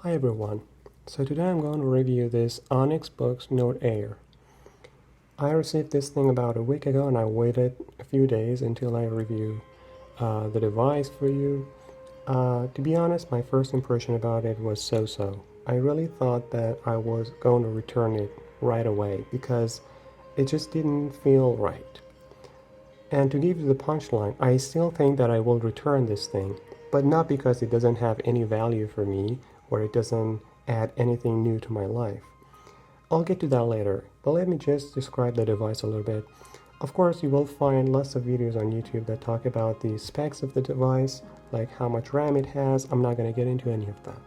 Hi everyone. So today I'm going to review this Onyx Boox Note Air. I received this thing about a week ago and I waited a few days until I review the device for you. To be honest, my first impression about it was so-so. I really thought that I was going to return it right away because it just didn't feel right. And to give you the punchline, I still think that I will return this thing, but not because it doesn't have any value for me or it doesn't add anything new to my life. I'll get to that later, but let me just describe the device a little bit. Of course, you will find lots of videos on YouTube that talk about the specs of the device, like how much RAM it has. I'm not going to get into any of that.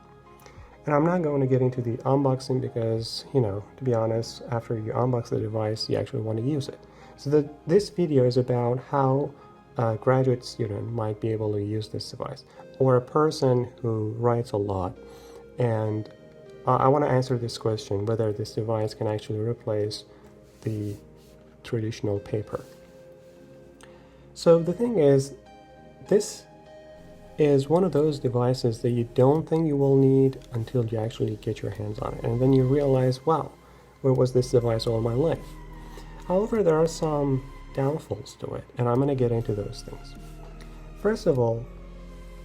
And I'm not going to get into the unboxing because, to be honest, after you unbox the device, you actually want to use it. So this video is about how a graduate student might be able to use this device, or a person who writes a lot. And I want to answer this question, whether this device can actually replace the traditional paper. So the thing is, this is one of those devices that you don't think you will need until you actually get your hands on it. And then you realize, wow, where was this device all my life? However, there are some downfalls to it, and I'm going to get into those things. First of all,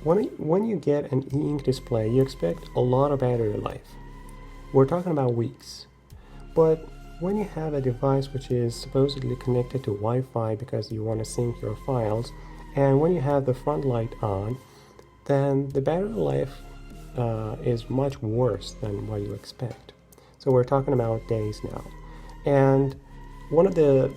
when you get an e-ink display, you expect a lot of battery life. We're talking about weeks. But when you have a device which is supposedly connected to Wi-Fi because you want to sync your files, and when you have the front light on, then the battery life is much worse than what you expect. So we're talking about days now. And one of the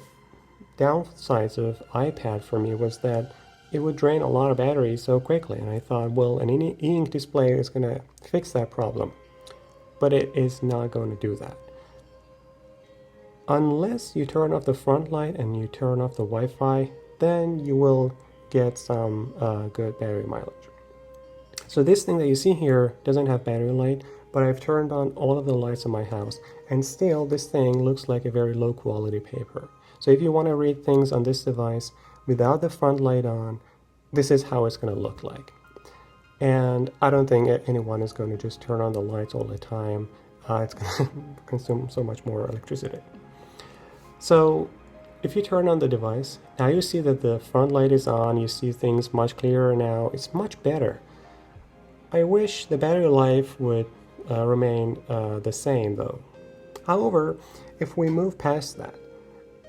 downsides of iPad for me was that it would drain a lot of battery so quickly, and I thought, well, an e-ink display is going to fix that problem. But it is not going to do that. Unless you turn off the front light and you turn off the Wi-Fi, then you will get some good battery mileage. So this thing that you see here doesn't have battery light, but I've turned on all of the lights in my house, and still this thing looks like a very low quality paper. So if you want to read things on this device without the front light on, this is how it's going to look like. And I don't think anyone is going to just turn on the lights all the time. It's going to consume so much more electricity. So if you turn on the device, now you see that the front light is on, you see things much clearer now. It's much better. I wish the battery life would remain the same though. However, if we move past that,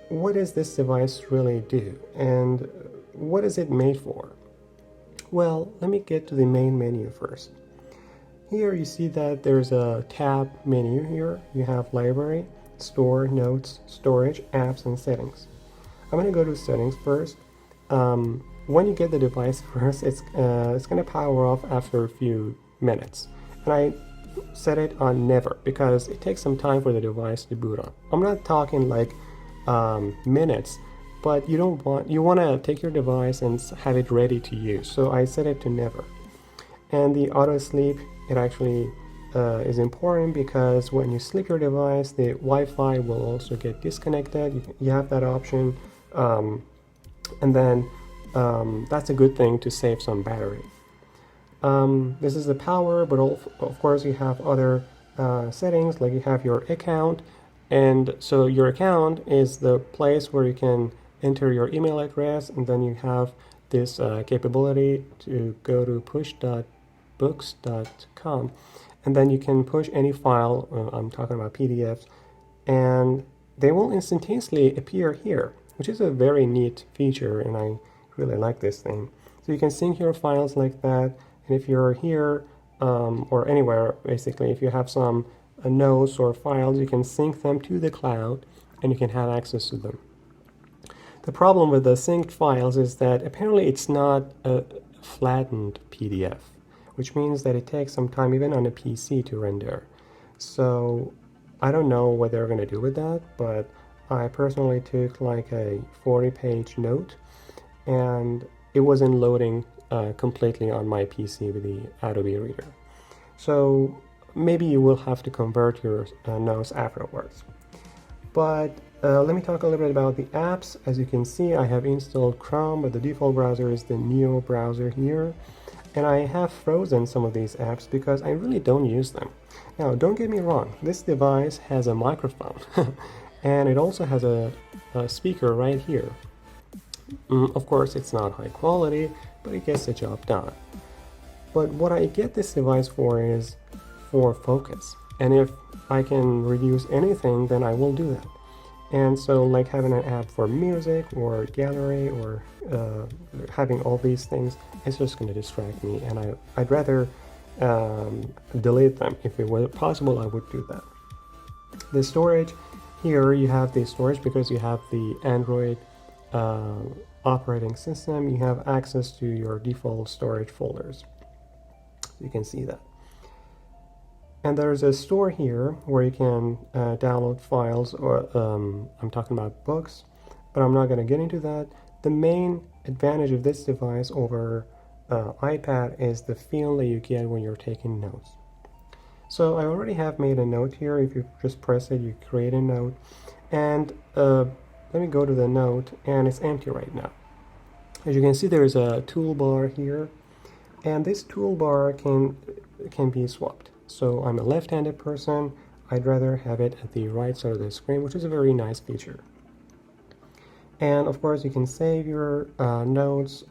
what does this device really do, and what is it made for? Well, let me get to the main menu first. Here you see that there's a tab menu here. You have library, store, notes, storage, apps, and settings. I'm going to go to settings first. When you get the device first, it's going to power off after a few minutes. And I set it on never because it takes some time for the device to boot on. I'm not talking like minutes, but you want to take your device and have it ready to use. So I set it to never. And the auto sleep, it actually is important because when you sleep your device, the Wi-Fi will also get disconnected. You have that option, and then that's a good thing to save some battery. This is the power, but of course you have other settings, like you have your account. And so your account is the place where you can enter your email address, and then you have this capability to go to push.books.com, and then you can push any file, I'm talking about PDFs, and they will instantaneously appear here, which is a very neat feature, and I really like this thing. So you can sync your files like that, and if you're here or anywhere, basically, if you have some notes or files, you can sync them to the cloud and you can have access to them. The problem with the synced files is that apparently it's not a flattened PDF, which means that it takes some time even on a PC to render. So I don't know what they're going to do with that, but I personally took like a 40-page note and it wasn't loading completely on my PC with the Adobe Reader. So maybe you will have to convert your notes afterwards. But let me talk a little bit about the apps. As you can see, I have installed Chrome, but the default browser is the Neo browser here. And I have frozen some of these apps because I really don't use them. Now, don't get me wrong, this device has a microphone and it also has a speaker right here. Of course, it's not high quality, but it gets the job done. But what I get this device for is for focus. And if I can reduce anything, then I will do that. And so like having an app for music or gallery or having all these things, it's just going to distract me. And I'd rather delete them. If it were possible, I would do that. The storage, here you have the storage because you have the Android operating system. You have access to your default storage folders. You can see that. And there's a store here where you can download files, or I'm talking about books, but I'm not going to get into that. The main advantage of this device over iPad is the feel that you get when you're taking notes. So I already have made a note here. If you just press it, you create a note. And let me go to the note, and it's empty right now. As you can see, there's a toolbar here, and this toolbar can be swapped. So I'm a left-handed person. I'd rather have it at the right side of the screen, which is a very nice feature. And of course, you can save your notes.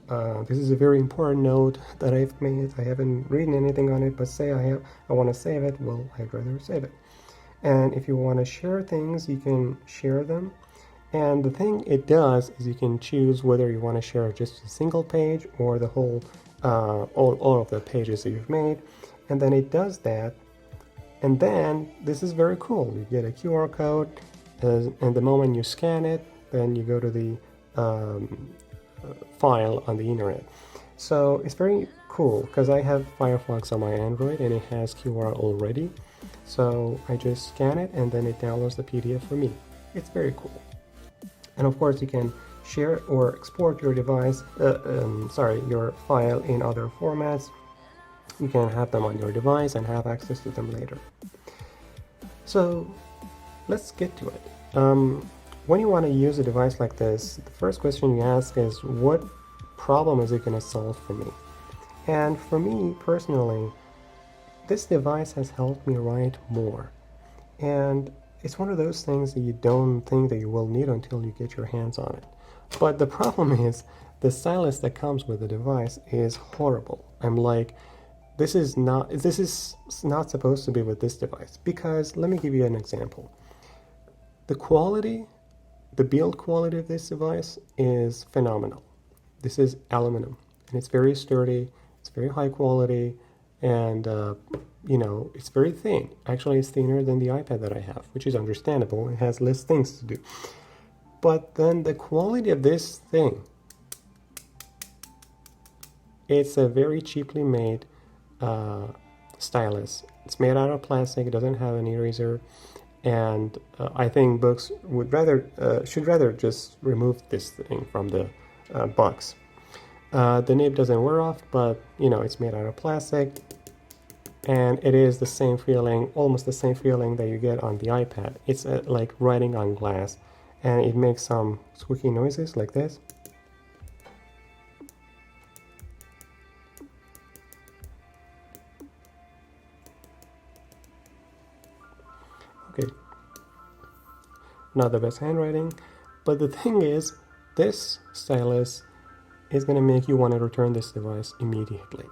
This is a very important note that I've made. I haven't written anything on it, but say I want to save it, well, I'd rather save it. And if you want to share things, you can share them. And the thing it does is you can choose whether you want to share just a single page or the whole, all of the pages that you've made. And then it does that, and then this is very cool. You get a QR code, and the moment you scan it, then you go to the file on the internet. So it's very cool because I have Firefox on my Android and it has QR already. So I just scan it and then it downloads the PDF for me. It's very cool. And of course you can share or export your device, your file in other formats. You can have them on your device and have access to them later. So let's get to it. When you want to use a device like this, the first question you ask is, what problem is it going to solve for me? And for me personally, this device has helped me write more. And it's one of those things that you don't think that you will need until you get your hands on it. But the problem is, the stylus that comes with the device is horrible. I'm like, this is not supposed to be with this device, because let me give you an example. The build quality of this device is phenomenal. This is aluminum and it's very sturdy, it's very high quality, and it's very thin. Actually, it's thinner than the iPad that I have, which is understandable. It has less things to do. But then the quality of this thing, it's a very cheaply made stylus. It's made out of plastic. It doesn't have an eraser, and I think books should rather just remove this thing from the box. The nib doesn't wear off, but it's made out of plastic, and it is the same feeling, almost the same feeling that you get on the iPad. It's like writing on glass, and it makes some squeaky noises like this. Okay, not the best handwriting, but the thing is, this stylus is going to make you want to return this device immediately.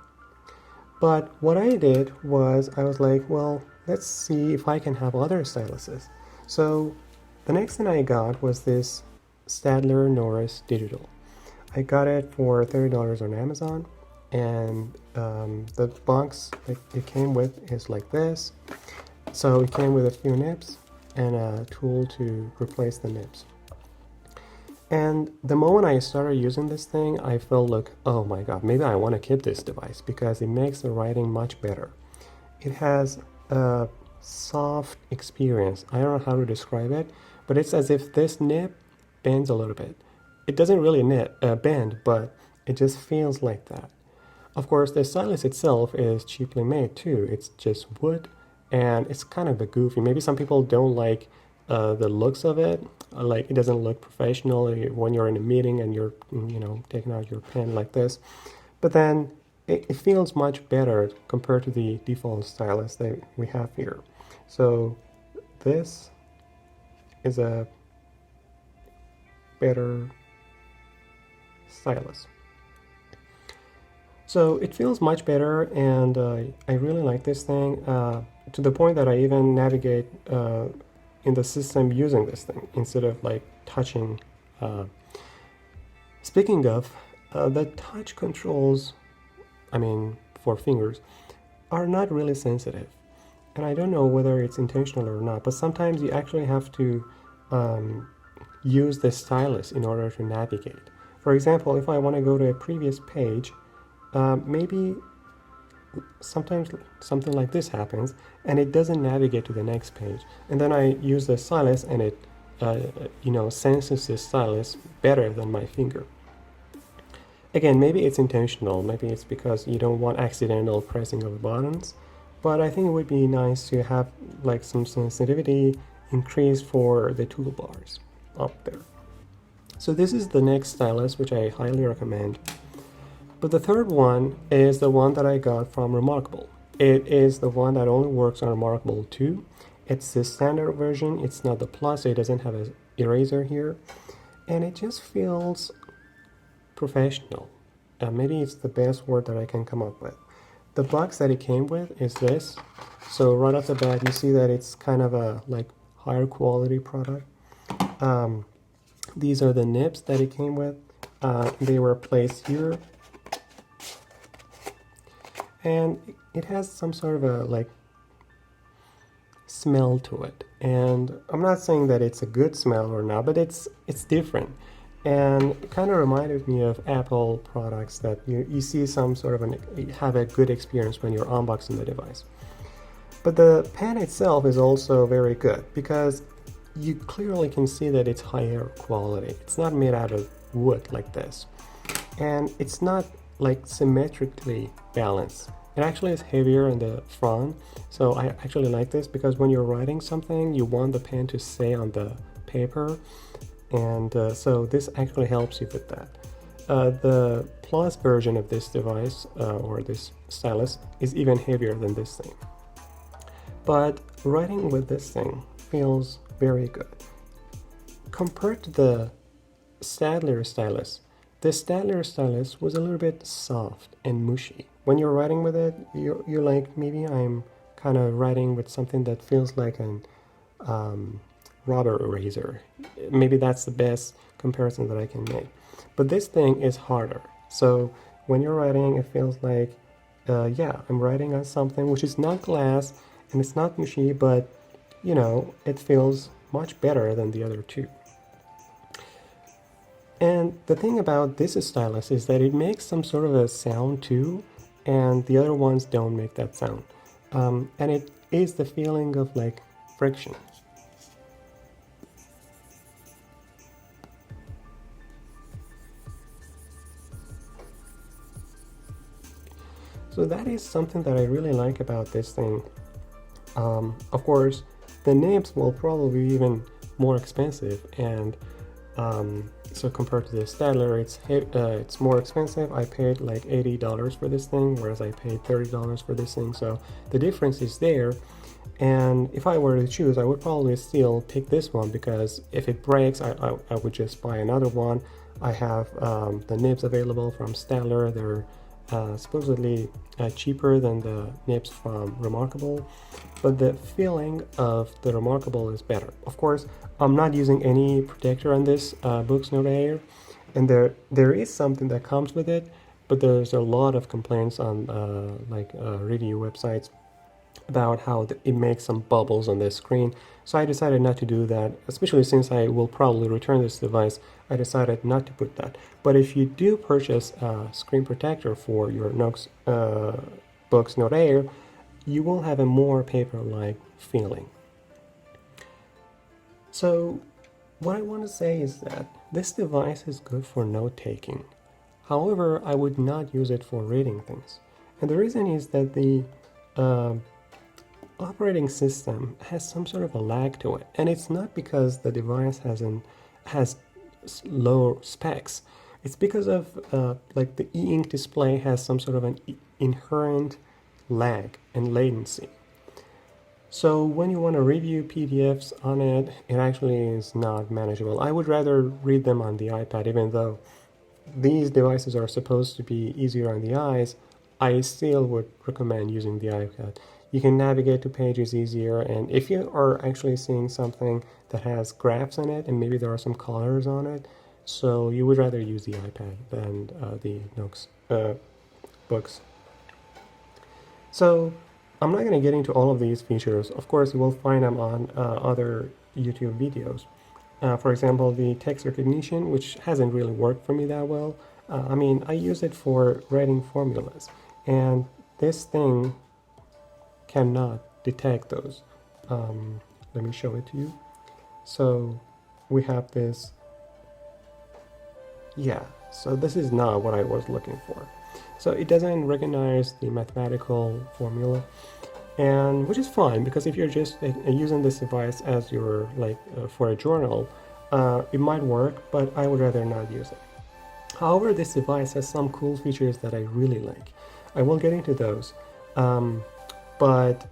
But what I did was, I was like, well, let's see if I can have other styluses. So the next thing I got was this Staedtler Noris digital. I got it for $30 on Amazon, and the box it came with is like this. So it came with a few nibs and a tool to replace the nibs. And the moment I started using this thing, I felt like, oh my god, maybe I want to keep this device because it makes the writing much better. It has a soft experience. I don't know how to describe it, but it's as if this nib bends a little bit. It doesn't really bend, but it just feels like that. Of course, the stylus itself is cheaply made too. It's just wood, and it's kind of a goofy. Maybe some people don't like the looks of it. Like, it doesn't look professional when you're in a meeting and you're taking out your pen like this. But then it feels much better compared to the default stylus that we have here. So this is a better stylus. So it feels much better, and I really like this thing to the point that I even navigate in the system using this thing instead of like touching. Speaking of, the touch controls, I mean, for fingers, are not really sensitive. And I don't know whether it's intentional or not, but sometimes you actually have to use the stylus in order to navigate. For example, if I want to go to a previous page, maybe sometimes something like this happens and it doesn't navigate to the next page. And then I use the stylus and it senses the stylus better than my finger. Again, maybe it's intentional, maybe it's because you don't want accidental pressing of buttons, but I think it would be nice to have like some sensitivity increased for the toolbars up there. So this is the next stylus, which I highly recommend. But the third one is the one that I got from reMarkable. It is the one that only works on reMarkable 2. It's the standard version, it's not the plus, so it doesn't have an eraser here. And it just feels professional. Maybe it's the best word that I can come up with. The box that it came with is this. So right off the bat, you see that it's kind of a like higher quality product. These are the nibs that it came with. They were placed here. And it has some sort of a like smell to it. And I'm not saying that it's a good smell or not, but it's different. And it kind of reminded me of Apple products that you see some sort of have a good experience when you're unboxing the device. But the pen itself is also very good because you clearly can see that it's higher quality. It's not made out of wood like this. And it's not like symmetrically balanced. It actually is heavier in the front. So I actually like this because when you're writing something, you want the pen to stay on the paper. And so this actually helps you with that. The Plus version of this device, or this stylus, is even heavier than this thing. But writing with this thing feels very good. Compared to the Staedtler stylus, the Staedtler stylus was a little bit soft and mushy. When you're writing with it, you're like, maybe I'm kind of writing with something that feels like an rubber eraser. Maybe that's the best comparison that I can make. But this thing is harder. So when you're writing, it feels like, yeah, I'm writing on something which is not glass and it's not mushy, but you know, it feels much better than the other two. And the thing about this stylus is that it makes some sort of a sound too, and the other ones don't make that sound. And it is the feeling of like friction. So that is something that I really like about this thing. Of course, the nibs will probably be even more expensive, and so compared to the Staedtler, it's more expensive. I paid like $80 for this thing, whereas I paid $30 for this thing. So the difference is there. And if I were to choose, I would probably still pick this one because if it breaks, I would just buy another one. I have the nibs available from Staedtler. They're supposedly cheaper than the nibs from reMarkable, but the feeling of the reMarkable is better. Of course, I'm not using any protector on this Boox Note Air, and there is something that comes with it, but there's a lot of complaints on review websites about how it makes some bubbles on the screen. So I decided not to do that, especially since I will probably return this device. I decided not to put that. But if you do purchase a screen protector for your Onyx Boox Note Air, you will have a more paper-like feeling. So what I want to say is that this device is good for note-taking. However, I would not use it for reading things. And the reason is that the operating system has some sort of a lag to it, and it's not because the device has low specs, It's because of like the e-ink display has some sort of an inherent lag and latency. So when you want to review PDFs on it, it actually is not manageable. I would rather read them on the iPad, even though these devices are supposed to be easier on the eyes. I still would recommend using the iPad. You can navigate to pages easier, and if you are actually seeing something that has graphs in it, and maybe there are some colors on it, so you would rather use the iPad than the Onyx Boox. So I'm not going to get into all of these features. Of course, you will find them on other YouTube videos. For example, the text recognition, which hasn't really worked for me that well. I mean, I use it for writing formulas, and this thing cannot detect those. Let me show it to you. So we have this. Yeah, so this is not what I was looking for. So it doesn't recognize the mathematical formula, and which is fine, because if you're just using this device as your for a journal, it might work, but I would rather not use it. However, this device has some cool features that I really like. I will get into those. But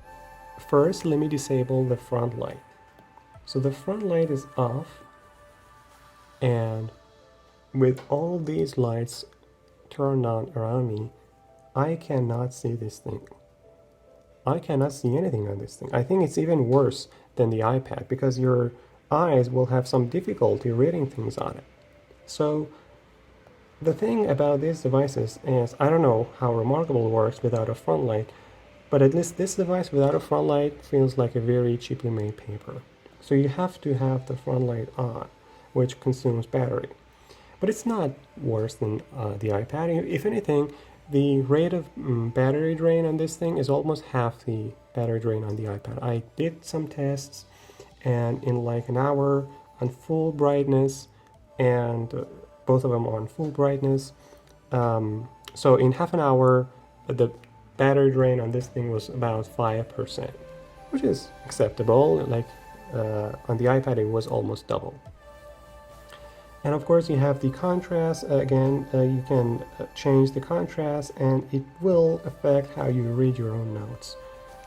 first, let me disable the front light. So the front light is off, and with all these lights turned on around me, I cannot see this thing. I cannot see anything on this thing. I think it's even worse than the iPad, because your eyes will have some difficulty reading things on it. So the thing about these devices is, I don't know how reMarkable works without a front light, but at least this device without a front light feels like a very cheaply made paper. So you have to have the front light on, which consumes battery. But it's not worse than the iPad. If anything, the rate of battery drain on this thing is almost half the battery drain on the iPad. I did some tests, and in like an hour on full brightness, and both of them on full brightness. So in half an hour, the battery drain on this thing was about 5%, which is acceptable. Like on the iPad, it was almost double. And of course, you have the contrast. Again, you can change the contrast, and it will affect how you read your own notes.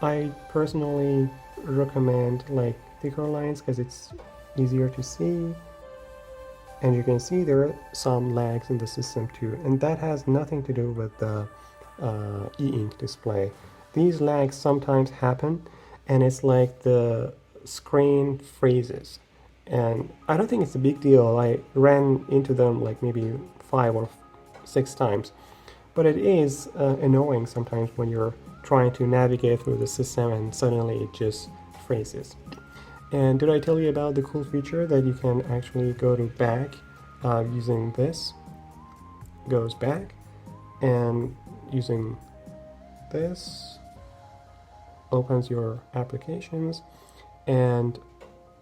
I personally recommend like thicker lines because it's easier to see. And you can see there are some lags in the system too, and that has nothing to do with the e-ink display. These lags sometimes happen, and it's like the screen freezes. And I don't think it's a big deal. I ran into them like maybe 5 or 6 times. But it is annoying sometimes when you're trying to navigate through the system and suddenly it just freezes. And did I tell you about the cool feature that you can actually go to back using this? Goes back, and using this opens your applications. And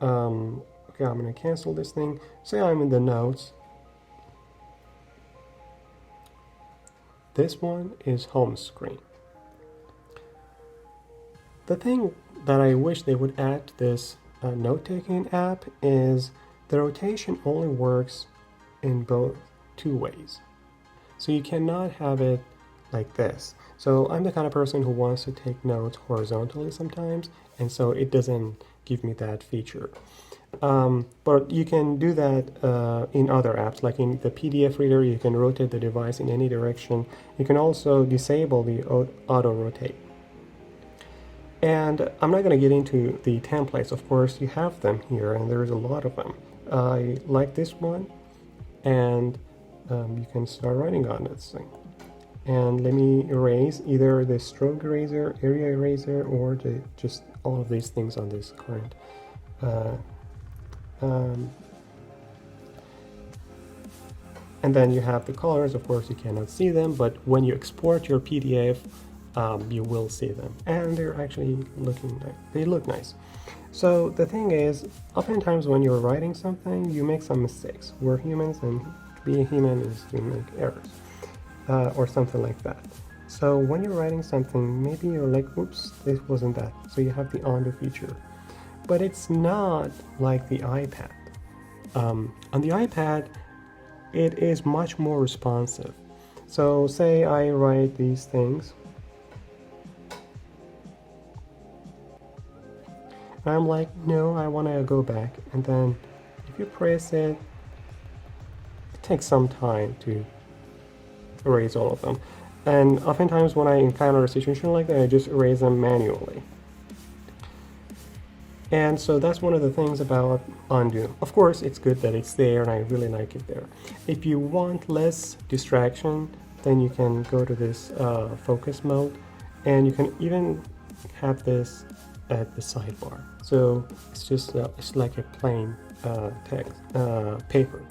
okay, I'm going to cancel this thing. Say I'm in the notes. This one is home screen. The thing that I wish they would add to this note-taking app is the rotation only works in both 2 ways. So you cannot have it like this. So I'm the kind of person who wants to take notes horizontally sometimes, and so it doesn't give me that feature. But you can do that in other apps, like in the PDF reader. You can rotate the device in any direction. You can also disable the auto rotate. And I'm not going to get into the templates. Of course, you have them here, and there's a lot of them. I like this one, and you can start writing on this thing. And let me erase either the stroke eraser, area eraser, or just all of these things on this current. And then you have the colors. Of course, you cannot see them, but when you export your PDF, you will see them, and they're actually looking nice. They look nice. So the thing is, oftentimes when you're writing something, you make some mistakes. We're humans, and to be a human is to make errors, or something like that. So when you're writing something, maybe you're like, oops, this wasn't that. So you have the undo feature. But it's not like the iPad. On the iPad, it is much more responsive. So say I write these things, and I'm like, no, I want to go back, and then if you press it, it takes some time to erase all of them. And oftentimes when I encounter a situation like that, I just erase them manually. And so that's one of the things about undo. Of course, it's good that it's there, and I really like it there. If you want less distraction, then you can go to this focus mode, and you can even have this at the sidebar. So it's just it's like a plain text paper.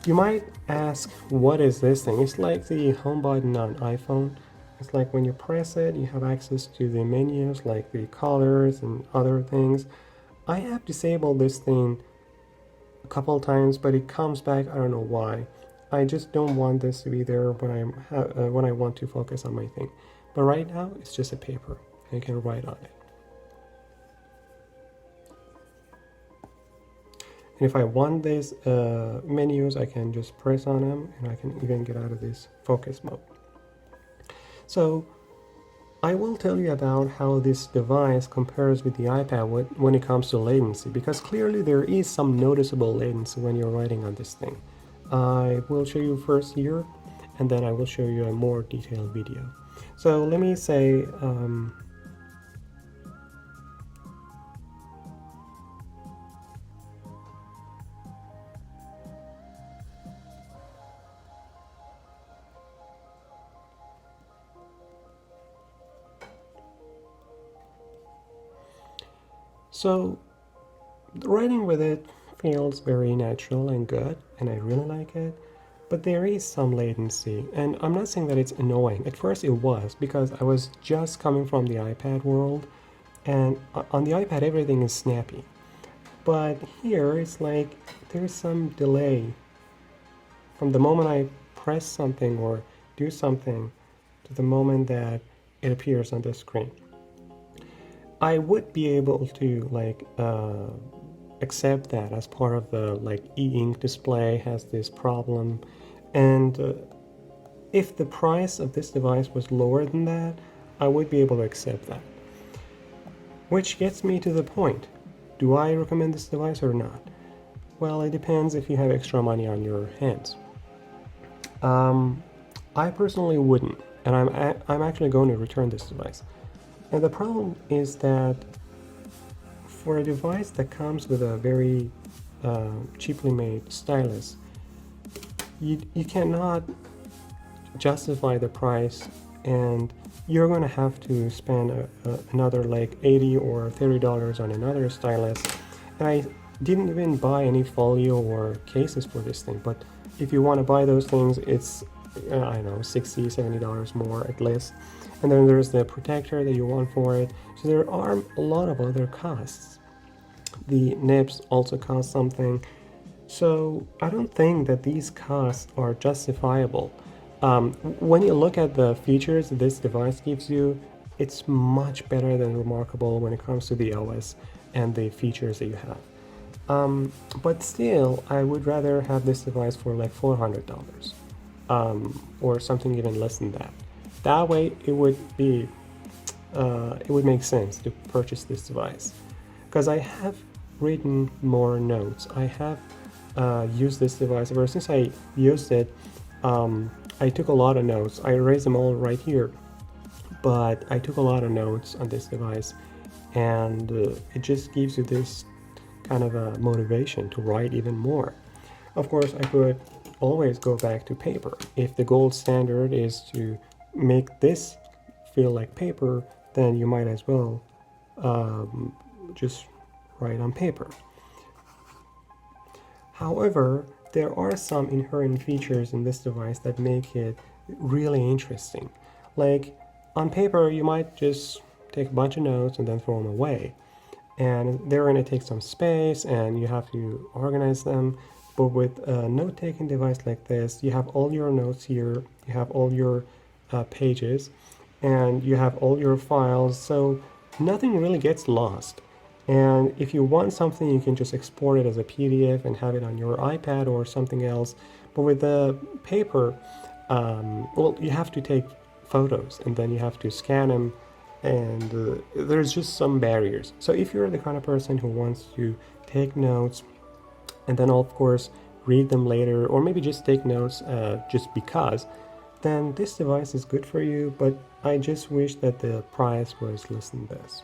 You might ask, what is this thing? It's like the home button on iPhone. It's like when you press it, you have access to the menus like the colors and other things. I have disabled this thing a couple times, but it comes back. I don't know why. I just don't want this to be there when I want to focus on my thing. But right now, it's just a paper. I can write on it. And if I want these menus, I can just press on them, and I can even get out of this focus mode. So I will tell you about how this device compares with the iPad when it comes to latency, because clearly there is some noticeable latency when you're writing on this thing. I will show you first here, and then I will show you a more detailed video. So let me say so writing with it feels very natural and good, and I really like it, but there is some latency, and I'm not saying that it's annoying. At first it was, because I was just coming from the iPad world, and on the iPad everything is snappy. But here it's like there's some delay from the moment I press something or do something to the moment that it appears on the screen. I would be able to like accept that as part of the like e-ink display has this problem, and if the price of this device was lower than that, I would be able to accept that. Which gets me to the point. Do I recommend this device or not? Well, it depends if you have extra money on your hands. I personally wouldn't, and I'm actually going to return this device. And the problem is that for a device that comes with a very cheaply made stylus, you cannot justify the price, and you're going to have to spend another like $80 or $30 on another stylus. And I didn't even buy any folio or cases for this thing, but if you want to buy those things, it's I don't know, $60, $70 more at least. And then there's the protector that you want for it. So there are a lot of other costs. The nibs also cost something. So I don't think that these costs are justifiable. When you look at the features this device gives you, it's much better than reMarkable when it comes to the OS and the features that you have. But still, I would rather have this device for like $400 or something even less than that. That way, it would make sense to purchase this device, because I have written more notes. I have used this device ever since I used it. I took a lot of notes. I erased them all right here, but I took a lot of notes on this device, and it just gives you this kind of a motivation to write even more. Of course, I could always go back to paper. If the gold standard is to make this feel like paper, then you might as well just write on paper. However, there are some inherent features in this device that make it really interesting. Like on paper, you might just take a bunch of notes and then throw them away, and they're going to take some space and you have to organize them. But with a note-taking device like this, you have all your notes here, you have all your pages, and you have all your files, so nothing really gets lost. And if you want something, you can just export it as a PDF and have it on your iPad or something else. But with the paper, well, you have to take photos and then you have to scan them, and there's just some barriers. So if you're the kind of person who wants to take notes and then of course read them later, or maybe just take notes just because, then this device is good for you, but I just wish that the price was less than this.